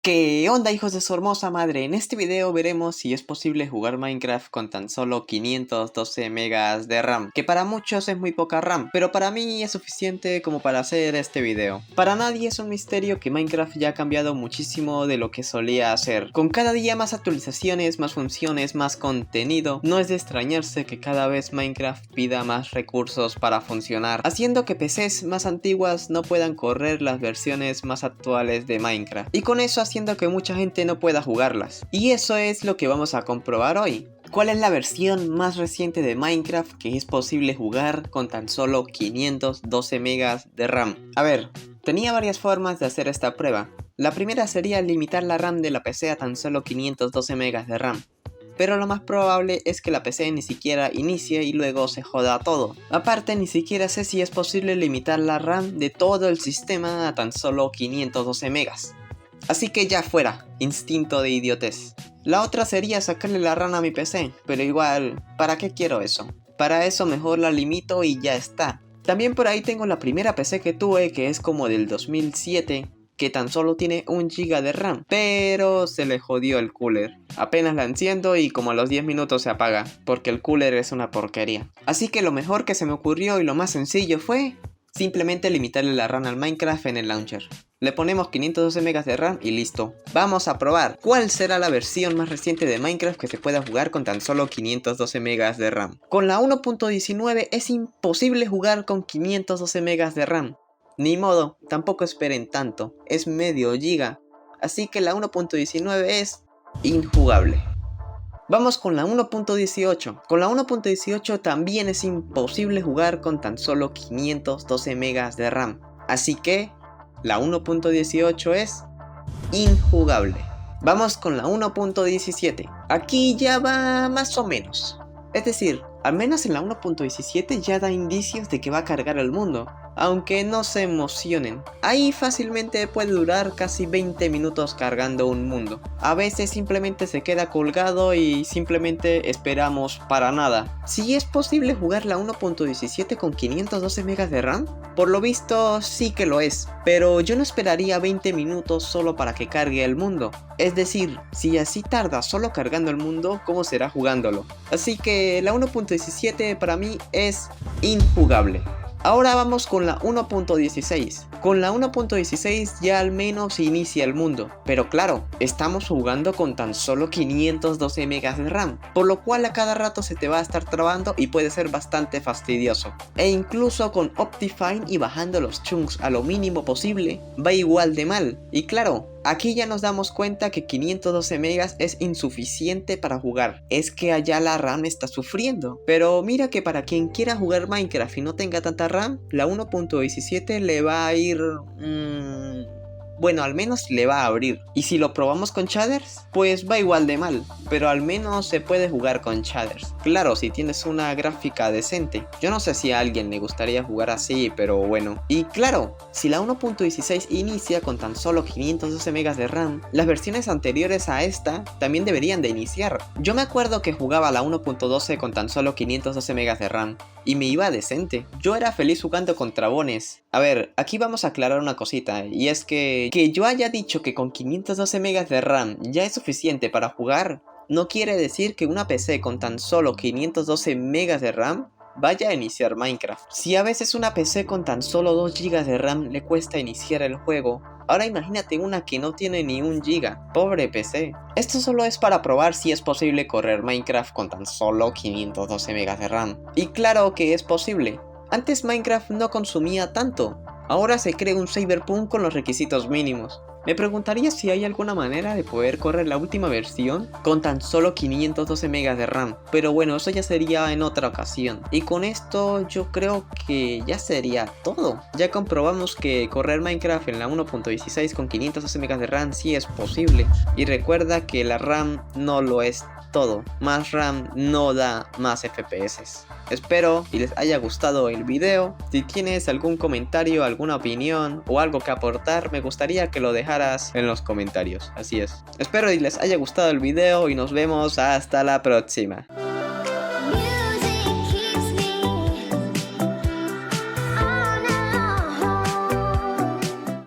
¿Qué onda, hijos de su hermosa madre? En este video veremos si es posible jugar Minecraft con tan solo 512 megas de RAM, que para muchos es muy poca RAM, pero para mí es suficiente como para hacer este video. Para nadie es un misterio que Minecraft ya ha cambiado muchísimo de lo que solía hacer. Con cada día más actualizaciones, más funciones, más contenido, no es de extrañarse que cada vez Minecraft pida más recursos para funcionar, haciendo que PCs más antiguas no puedan correr las versiones más actuales de Minecraft, y con eso haciendo que mucha gente no pueda jugarlas. Y eso es lo que vamos a comprobar hoy. ¿Cuál es la versión más reciente de Minecraft que es posible jugar con tan solo 512 megas de RAM? A ver, tenía varias formas de hacer esta prueba. La primera sería limitar la RAM de la PC a tan solo 512 megas de RAM. Pero lo más probable es que la PC ni siquiera inicie y luego se joda todo. Aparte, ni siquiera sé si es posible limitar la RAM de todo el sistema a tan solo 512 megas. Así que ya fuera, instinto de idiotez. La otra sería sacarle la RAM a mi PC, pero igual, ¿para qué quiero eso? Para eso mejor la limito y ya está. También por ahí tengo la primera PC que tuve, que es como del 2007, que tan solo tiene 1 GB de RAM, pero se le jodió el cooler. Apenas la enciendo y como a los 10 minutos se apaga, porque el cooler es una porquería. Así que lo mejor que se me ocurrió y lo más sencillo fue simplemente limitarle la RAM al Minecraft en el launcher. Le ponemos 512 megas de RAM y listo. Vamos a probar cuál será la versión más reciente de Minecraft que se pueda jugar con tan solo 512 megas de RAM. Con la 1.19 es imposible jugar con 512 megas de RAM. Ni modo, tampoco esperen tanto, es medio giga. Así que la 1.19 es injugable. Vamos con la 1.18. Con la 1.18 también es imposible jugar con tan solo 512 megas de RAM. Así que la 1.18 es injugable. Vamos con la 1.17. Aquí ya va más o menos. Es decir, al menos en la 1.17 ya da indicios de que va a cargar el mundo. Aunque no se emocionen, ahí fácilmente puede durar casi 20 minutos cargando un mundo. A veces simplemente se queda colgado y simplemente esperamos para nada. ¿Sí es posible jugar la 1.17 con 512 megas de RAM? Por lo visto sí que lo es, pero yo no esperaría 20 minutos solo para que cargue el mundo. Es decir, si así tarda solo cargando el mundo, ¿cómo será jugándolo? Así que la 1.17 para mí es injugable. Ahora vamos con la 1.16. Con la 1.16 ya al menos inicia el mundo, pero claro, estamos jugando con tan solo 512 megas de RAM, por lo cual a cada rato se te va a estar trabando y puede ser bastante fastidioso. E incluso con Optifine y bajando los chunks a lo mínimo posible, va igual de mal. Y claro, aquí ya nos damos cuenta que 512 megas es insuficiente para jugar. Es que allá la RAM está sufriendo. Pero mira que para quien quiera jugar Minecraft y no tenga tanta RAM, la 1.17 le va a ir... bueno, al menos le va a abrir. Y si lo probamos con shaders, pues va igual de mal, pero al menos se puede jugar con shaders. Claro, si tienes una gráfica decente. Yo no sé si a alguien le gustaría jugar así, pero bueno. Y claro, si la 1.16 inicia con tan solo 512 megas de RAM, las versiones anteriores a esta también deberían de iniciar. Yo me acuerdo que jugaba la 1.12 con tan solo 512 megas de RAM y me iba decente. Yo era feliz jugando con trabones. A ver, aquí vamos a aclarar una cosita, y es que yo haya dicho que con 512 megas de RAM ya es suficiente para jugar, no quiere decir que una PC con tan solo 512 megas de RAM vaya a iniciar Minecraft. Si a veces una PC con tan solo 2 GB de RAM le cuesta iniciar el juego, ahora imagínate una que no tiene ni 1 GB, pobre PC. Esto solo es para probar si es posible correr Minecraft con tan solo 512 megas de RAM. Y claro que es posible. Antes Minecraft no consumía tanto, ahora se crea un Cyberpunk con los requisitos mínimos. Me preguntaría si hay alguna manera de poder correr la última versión con tan solo 512 megas de RAM, pero bueno, eso ya sería en otra ocasión. Y con esto yo creo que ya sería todo. Ya comprobamos que correr Minecraft en la 1.16 con 512 megas de RAM sí es posible. Y recuerda que la RAM no lo es todo, más RAM no da más FPS. Espero y les haya gustado el video. Si tienes algún comentario, alguna opinión o algo que aportar, me gustaría que lo dejaras en los comentarios. Así es. Espero y les haya gustado el video y nos vemos hasta la próxima.